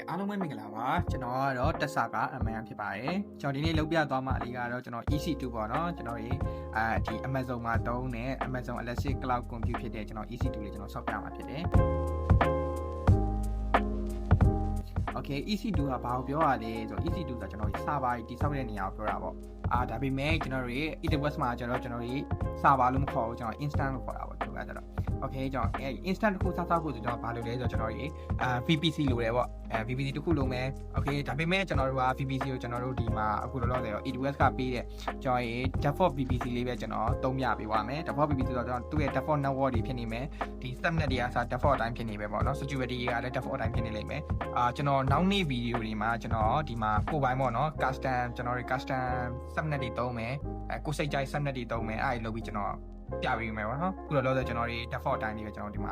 အားလုံးပဲမင်္ဂလာပါကျွန်တော်ကတော့တက်ဆာကအမှန်ဖြစ်ပါတယ်ကျွန်တော်ဒီနေ့လုပ်ပြသွားမှာအလေးကတော့ကျွန်တော် EC2 ပေါ့နော်ကျွန်တော်ဒီAmazon မှာသုံးတဲ့ Amazon Elastic Cloud Compute ဖြစ်တဲ့ကျွန်တော် EC2 လေးကျွန်တော်ဆော့ပြမှာဖြစ်တယ် Okay EC2 ကဘာကိုပြောရလဲဆိုတော့ EC2 ဆိုကျွန်တော်ဒီ server ကြီးတိစောက်တဲ့နေရာကိုပြောတာပေါ့ဒါပေမဲ့ကျွန်တော်တို့ AWS မှာကျွန်တော်တို့ server လို့မခေါ်ဘူးကျွန်တော် instant လို့ခေါ်တာပေါ့သူကကျတော့ Okay ကျွန်တော်instant တစ်ခုစောက်ဖို့ဆိုကျွန်တော်ဘာလုပ်လဲဆိုတော့ကျွန်တော်ဒီVPC လိုတယ်ပေါ့VPC တစ်ခုလုံးမယ် Okay ဒါပေမဲ့ကျွန်တော်တို့က VPC ကိုကျွန်တော်တို့ဒီမှာအခုလောလောဆယ်တော့ AWS ကပေးတဲ့ကျွန်တော်ရေ default VPC လေးပဲကျွန်တော်သုံးပြပေးပါမယ် default VPC ဆိုတော့သူ့ရဲ့ default network တွေဖြစ်နေမယ်ဒီ subnet တွေကစ default အတိုင်းဖြစ်နေပဲပေါ့နော် security တွေကလည်း default အတိုင်းဖြစ်နေလိမ့်မယ်ကျွန်တော်နောက်နေ့ဗီဒီယိုတွေမှာကျွန်တော်ဒီမှာကိုယ်ပိုင်ပေါ့နော် custom ကျွန်တော်တွေ custom subnet တွေသုံးမယ်ကိုစိတ်ကြိုက် subnet တွေသုံးမယ်အဲ့ဒါလုပ်ပြီးကျွန်တော်ပြပေးမယ်ပေါ့နော်ခုလောလောဆယ်ကျွန်တော်တွေ default အတိုင်းလေးပဲကျွန်တော်ဒီမှာ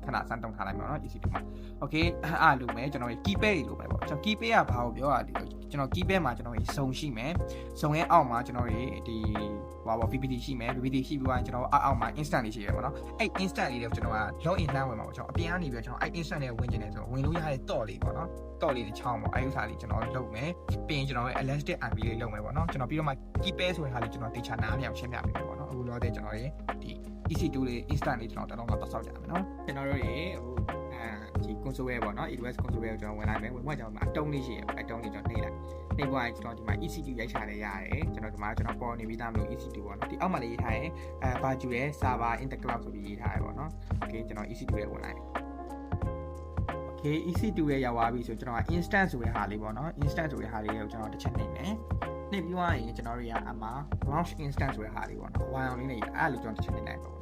ခဏစမ်းတုံထားလိုက်ပါတော့ EC2 မှာ Okay အားလို့မယ်ကျွန်တော် keypad တွေလို့ပဲပေါ့ကျွန်တော် keypad ကဘာကိုပြောရလဲကျွန်တော် keypad မှာကျွန်တော်စုံရှိမယ်စုံရဲ့အောက်မှာကျွန်တော်တွေဒီဟိုပါ VPC ရှိမယ် VPC ရှိပြီးတော့ကျွန်တော်အောက်မှာ instant လေးရှိရပေါ့နော်အဲ့ instant လေးတွေကိုကျွန်တော်က log in နှမ်းဝင်မှာပေါ့ကျွန်တော်အပြင်ကနေပြီးတော့ကျွန်တော်အဲ့ instant လေးဝင်ကျင်နေဆိုတော့ဝင်လို့ရတဲ့ တော့လေးပေါ့နော်တော့လေးတစ်ချောင်းပေါ့အဲ့ဥစ္စာလေးကျွန်တော်လုပ်မယ်ပြီးရင်ကျွန်တော်ရဲ့ elastic IP လေးလုပ်မယ်ပေါ့နော်ကျွန်တော်ပြီးတော့မှ keypad ဆိုတဲ့ဟာလေးကျွန်တော်တေချာနားလျောက်ရှင်းပြပေးမယ်ပေါ့နော်အခုလောတဲ့ကျွန်တော်ရဲ့ဒီ EC2 လေး instant လေးကျွန်တော်တော့ဆောက်ကြမယ်နော်ကျွန်တော်တို့ရေဒီ console ရဲ့ပေါ့နော် AWS console ရဲ့ကျွန်တော်ဝင်လိုက်မယ်ဝင်မှကျွန်တော်အတုံးလေးရှိရပေါ့အတုံးလေးကျွန်တော်နှိပ်လိုက်နှိပ်သွားရင်ကျွန်တော်ဒီမှာ EC2 ရိုက်ချလဲရတယ်ကျွန်တော်ဒီမှာကျွန်တော်ပေါ်နေပြီးသားမလို့ EC2 ပေါ့နော်ဒီအောက်မှာလေးရေးထားရင် virtual server in the cloud ဆိုပြီးရေးထားရပေါ့နော် Okay ကျွန်တော် EC2 ရဲ့ဝင်လိုက်Okay EC2 ရဲ့ရောက်သွားပြီဆိုကျွန်တော်က instant ဆိုတဲ့ဟာလေးပေါ့နော် instant ဆိုတဲ့ဟာလေးကိုကျွန်တော်တစ်ချက်နှိပ်မယ်နှိပ်ပြီးသွားရင်ကျွန်တော်တို့ကအမှာ launch instant ဆိုတဲ့ဟာလေးပေါ့နော် wire on လေးနဲ့အဲ့လိုကျွန်တော်တစ်ချက်နှိပ်လိုက်ပေါ့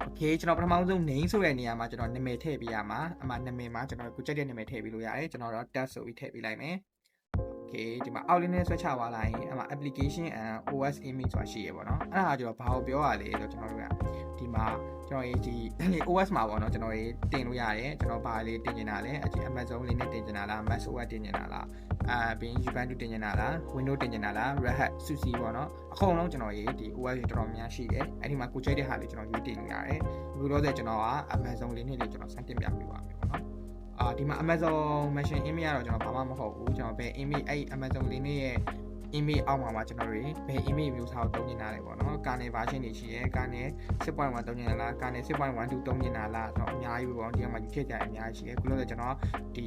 Okay ကျွန်တော်ပထမဆုံး name ဆိုတဲ့နေရာမှာကျွန်တော်နာမည်ထည့်ပေးရမှာအမှနာမည်မှာကျွန်တော်ကိုကြိုက်တဲ့နာမည်ထည့်ပေးလို့ရတယ်ကျွန်တော်တော့ test ဆိုပြီးထည့်ပေးလိုက်မယ် Okay ဒီမှာ outline နဲ့ဆွဲချသွားလိုက်ရင်အမှ application and OS image ဆိုတာရှိရပေါ့နော်အဲ့ဒါကကျွန်တော်ဘာကိုပြောရလဲဆိုတော့ကျွန်တော်တို့ကဒီမှာကျွန်တော်ဒီ OS မှာပေါ့နော်ကျွန်တော်တင်လို့ရတယ်ကျွန်တော်ဘာလေးတင်နေတာလဲအကြည့် Amazon လေးနဲ့တင်နေတာလား macOS တင်နေတာလားပြီးရင် Ubuntu တင်နေတာလား Windows တင်နေတာလား Red Hat SUSE ပေါ့နော်အကုန်လုံးကျွန်တော်ဒီ OS တွေတော်တော်များရှိတယ်အဲ့ဒီမှာကိုကြိုက်တဲ့ဟာလေးကျွန်တော်ရွေးတင်လို့ရတယ်အခုတော့ကျွန်တော်က Amazon လေးနဲ့ကျွန်တော်စတင်ပြပေးပါမယ်ပေါ့နော်ဒီမှာ Amazon machine image ကတော့ကျွန်တော်ဘာမှမဟုတ်ဘူးကျွန်တော်ဘယ် image အဲ့ Amazon လေးနဲ့ရဲ့ image အောက်မှာကျွန်တော်တွေဘယ် image မျိုးစားကိုသုံးနေတာလဲပေါ့နော် Kernel version တွေရှိရဲ Kernel 6.1 သုံးနေတာလား Kernel 6.12 သုံးနေတာလားတော့အများကြီးပေါ့ဒီမှာယူချက်ကြအများကြီးရှိရဲခုလို့ကျွန်တော်ဒီ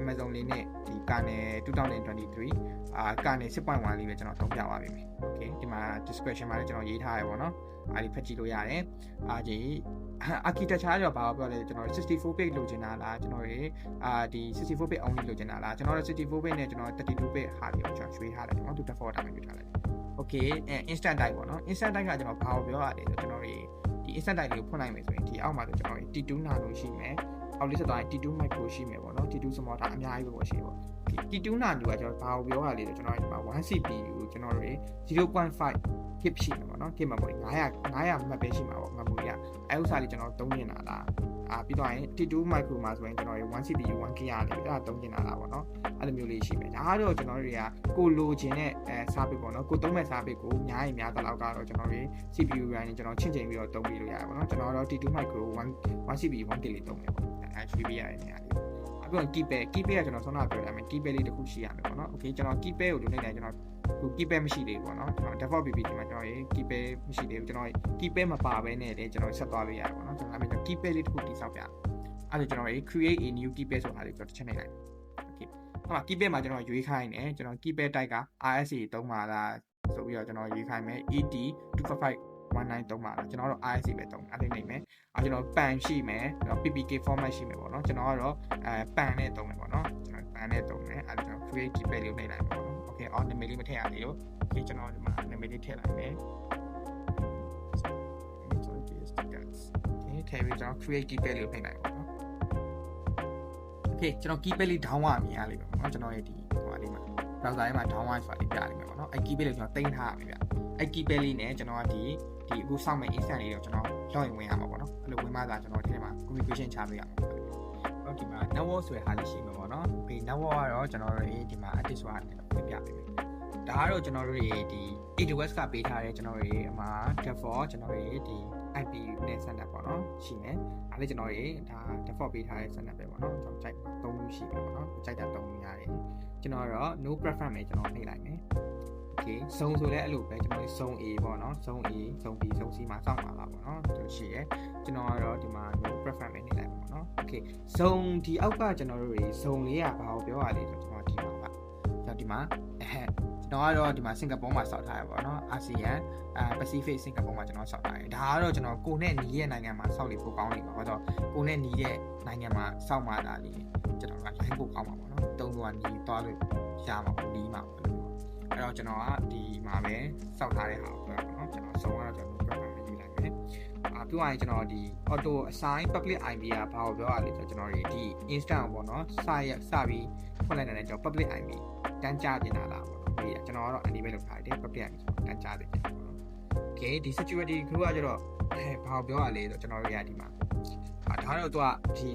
Amazon လေးနဲ့ဒီ Kernel 2023 Kernel 6.1 လေးပဲကျွန်တော်သုံးပြပါပြီမယ် Okay ဒီမှာ description မှာလည်းကျွန်တော်ရေးထားရပေါ့နော်အဲ့ဒီဖတ်ကြည့်လို့ရတယ်ဒီ architecture ကြောင့်ဘာပြောလဲကျွန်တော်64 bit လိုချင်တာလားကျွန်တော်ဒီ64 bit only လိုချင်တာလားကျွန်တော်64 bit နဲ့ကျွန်တော်32 bit ဟာတွေကိုကျွန်တော်ရွေးထားတယ်နော်သူ default တိုင်းပဲရွေးထားလိုက် Okay instant type ပေါ့နော် instant type ကကျွန်တော်ဘာကိုပြောရလဲဆိုကျွန်တော်ဒီ instant type လေးကိုဖွင့်လိုက်မယ်ဆိုရင်ဒီအောက်မှာဆိုကျွန်တော်T2 nano ရှိမယ်အောက်လေးဆက်သွားရင် T2 micro ရှိမယ်ပေါ့နော် T2 small ဒါအများကြီးပဲပေါ့ရှိပေါ့ T2 nano ကကျွန်တော်ဘာကိုပြောရလဲဆိုကျွန်တော်ဒီမှာ 1 CPU ကျွန်တော်0.5 gig ရှိမှာပေါ့နော် gig မှာပေါ့900 မှတ်ပဲရှိမှာပေါ့ memory ကအဲဥစ္စာလေးကျွန်တော်သုံးနေတာလားပြီးတော့ရင် T2 micro မှာဆိုရင်ကျွန်တော်1 CPU 1 gig ရတယ်အဲ့ဒါသုံးနေတာလားပေါ့နော်အဲ့လိုမျိုးလေးရှိမယ်ဒါကတော့ကျွန်တော်တို့တွေကကိုလိုချင်တဲ့စာပေပေါ့နော်ကိုသုံးမဲ့စာပေကိုများရင်များတဲ့လောက်ကတော့ကျွန်တော်တို့ CPU RAM နဲ့ကျွန်တော်ချင့်ချိန်ပြီးတော့သုံးပြီးလို့ရတယ်ပေါ့နော်ကျွန်တော်တော့ T2 micro 1 CPU 1 gig လေးသုံးမယ်ပေါ့အဲရွှေ့ပြရတဲ့နေရာလေးအခု keypad ကကျွန်တော်ဆုံးတာပြောရမယ် keypad လေးတစ်ခုရှိရမယ်ပေါ့နော် Okay ကျွန်တော် keypad ကိုလုပ်နေတယ်ကျွန်တော်ခု keypad မရှိသေးဘူးပေါ့နော်ကျွန်တော် default VPC မှာကျွန်တော်keypad မရှိသေးဘူးကျွန်တော် keypad မပါဘဲနဲ့လည်းကျွန်တော်ဆက်သွားလို့ရတယ်ပေါ့နော်ကျွန်တော်အဲ့ keypad လေးတစ်ခုတိစောက်ပြအဲ့ဒါကျွန်တော်create a new keypad ဆိုတာလေးကျွန်တော်တစ်ချက်နှိပ်လိုက် Okay အဲ့မှာ keypad မှာကျွန်တော်ရွေးခိုင်းတယ်ကျွန်တော် keypad type က RSA သုံးပါလားဆိုပြီးတော့ကျွန်တော်ရွေးခိုင်းမယ် ET25519 သုံးပါလားကျွန်တော်တော့ RSA ပဲသုံးအဲ့ဒါနေမယ်ကျွန်တော် pan ရှိမယ်PPK format ရှိမယ်ပေါ့နော်ကျွန်တော်ကတော့pan နဲ့သုံးမယ်ပေါ့နော်ကျွန်တော် pan နဲ့သုံးမယ်အဲ့ဒါကျွန်တော် create keypad လေးနှိပ်လိုက်မယ်ပေါ့နော် Okay အော် name လေးမထည့်ရသေးဘူး Okay ကျွန်တော်ဒီမှာ name လေးထည့်လိုက်မယ် Okay ထည့်ပြီးကျွန်တော် create keypad လေးနှိပ်လိုက်ပါနော် Okay ကျွန်တော် keypad လေး down ရမြင်ရလိမ့်မယ်ပေါ့နော်ကျွန်တော်ရဲ့ဒီဟိုပါလေးမှာ browser ထဲမှာ down ဆိုတာလေးပြလိမ့်မယ်ပေါ့နော်အဲ့ keypad လေးကျွန်တော်တင်ထားရမယ်ဗျအဲ့ keypad လေးနဲ့ကျွန်တော်ကဒီအခုစောင့်မဲ့ instant လေးတော့ကျွန်တော် login ဝင်ရမှာပေါ့နော်အဲ့လိုဝင်မှသာကျွန်တော်ဒီထဲမှာ communication ချပေးရမှာပေါ့နော်ဒီမှာ network ဆိုတဲ့ဟာလေးရှိမှာပေါ့နော်ဒီ network ကတော့ကျွန်တော်တို့ဒီမှာ active ဆိုတာနဲ့ပြပြပေးမယ်ဒါကတော့ကျွန်တော်တို့ဒီ AWS ကပေးထားတဲ့ကျွန်တော်တို့အမှာ default ကျွန်တော်တို့ဒီ IP နဲ့ဆက်နေပေါ့နော်ရှိမယ်ဒါလည်းကျွန်တော်တို့ဒါ default ပေးထားတဲ့ဆက်နေပဲပေါ့နော်ကျွန်တော် type 3ခုရှိပြီပေါ့နော် ကြိုက်တာတုံးရတယ်ကျွန်တော်တော့ no preference ပဲကျွန်တော်နှိပ်လိုက်မယ် okay စုံဆိုလဲအဲ့လိုပဲကျွန်တော်စုံ A ပေါ့နော်စုံ A စုံ B စုံ C မှာစောင့်ပါလားပေါ့နော်သူရှိရဲကျွန်တော်ကတော့ဒီမှာ no preference ပဲနှိပ်လိုက်ပါပေါ့နော် okay စုံဒီအောက်ကကျွန်တော်တို့တွေစုံလေးကဘာကိုပြောရလဲဆိုတော့ကျွန်တော်ဒီမှာပါကျွန်တော်ဒီမှာကျွန်တော်ကတော့ဒီမှာစင်ကာပူမှာစောက်ထားရပါတော့အာဆီယံပစိဖိတ်စင်ကာပူမှာကျွန်တော်စောက်ထားတယ်ဒါကတော့ကျွန်တော်ကိုနဲ့နီးရဲ့နိုင်ငံမှာစောက်လို့ပိုကောင်းနေပါဘာလို့ကိုနဲ့နီးရဲ့နိုင်ငံမှာစောက်မှတာလေကျွန်တော်က line ပိုကောင်းပါပေါ့နော်တုံးကနီးသွားလို့ရမှာပေါ့နီးမှာပေါ့အဲ့တော့ကျွန်တော်ကဒီမှာပဲစောက်ထားတဲ့ဟာကိုပြောပါတော့ကျွန်တော်ဆုံးကတော့ကျွန်တော် program ပဲယူလိုက်မယ်ပြောရရင်ကျွန်တော်ဒီ auto assign public IP ကဘာကိုပြောရလဲဆိုတော့ကျွန်တော်ဒီ instant ပေါ့နော်စပြီးဖွင့်လိုက်တဲ့ကျွန်တော် public IP တန်းကြားတင်တာလားပေါ့နော်ဒီကျွန်တော်ကတော့ enable လုပ်ထားတယ် public IP တန်းကြားတင်တယ်ပေါ့နော် okay ဒီ security group ကကျတော့ဘာကိုပြောရလဲဆိုတော့ကျွန်တော်တို့ရဒီမှာဒါတော့သူကဒီ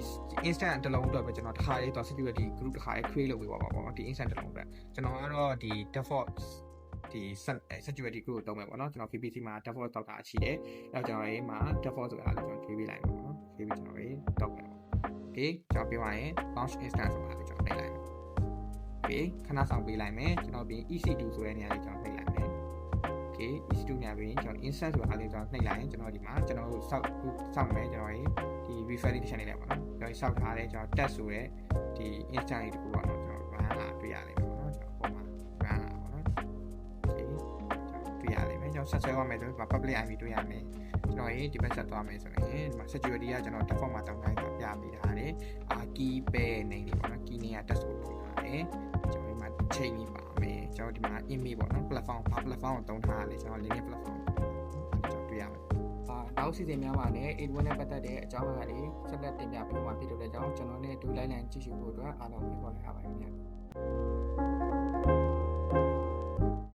instant တစ်လုံးအတွက်ပဲကျွန်တော်တစ်ခါလေးသူ security group တစ်ခါလေး create လုပ်ပေးပါပေါ့နော်ဒီ instant တစ်လုံးအတွက်ကျွန်တော်ကတော့ဒီ default ဒီ security group ကိုတုံးမယ်ပေါ့နော်ကျွန်တော် VPC မှာ default တောက်တာရှိတယ်အဲ့တော့ကျွန်တော်ရေးမှာ default ဆိုတာလည်းကျွန်တော်ဖြည့်ပေးလိုက်ပါပေါ့နော်ဖြည့်ပြီးကျွန်တော်ရေးတောက်မယ်ပေါ့ okay ကျွန်တော်ပြောရရင် launch instance ဆိုတာလည်းကျွန်တော်နှိပ်လိုက်မယ် okay ခဏဆောင်ပေးလိုက်မယ်ကျွန်တော်ပြီး EC2 ဆိုတဲ့နေရာလေးကျွန်တော်နှိပ်လိုက်မယ် okay EC2 နေရာပြီးကျွန်တော် instance ဆိုတာလေးကျွန်တော်နှိပ်လိုက်ရင်ကျွန်တော်ဒီမှာကျွန်တော်တို့စောက်မယ်ကျွန်တော်ရေးဒီ verification လေးပေါ့နော်ကျွန်တော်စောက်ထားတယ်ကျွန်တော် test ဆိုတဲ့ဒီ instance လေးတခုပေါ့နော်ကျွန်တော် run လာတွေ့ရလိမ့်မယ်ပေါ့နော်ကျွန်တော်ပုံမှန် run လာပေါ့နော် okay တွေ့ရလိမ့်မယ်ကျွန်တော်ဆက်ဆွဲရမယ်ဆိုတော့ public IP တွေ့ရမယ်ကျွန်တော်ရေးဒီဘက်ဆက်သွားမယ်ဆိုရင်ဒီမှာ security ကကျွန်တော် default မှာတောင်းတိုင်းပြပေးထားတယ်key pair name တွေပေါ့နော် key name က test ကိုပို့ထားတယ်ကျွန်တော်ဒီမှာ chain လေးပါမယ်ကျွန်တော်ဒီမှာ email ပေါ့နော် platform ဘာ platform ကိုတုံးထားရလဲကျွန်တော် Linux platform ကျွန်တော်တွေ့ရမယ်နောက်စီစဉ်များပါနဲ့ A1 နဲ့ပတ်သက်တဲ့အကြောင်းအရာတွေဆက်လက်တင်ပြပေးမှာဖြစ်တဲ့အကြောင်းကျွန်တော်နဲ့အတူလိုက်လံကြည့်ရှုဖို့အတွက်အားလုံးဖိတ်ခေါ်လိုက်ရပါတယ်ခင်ဗျာ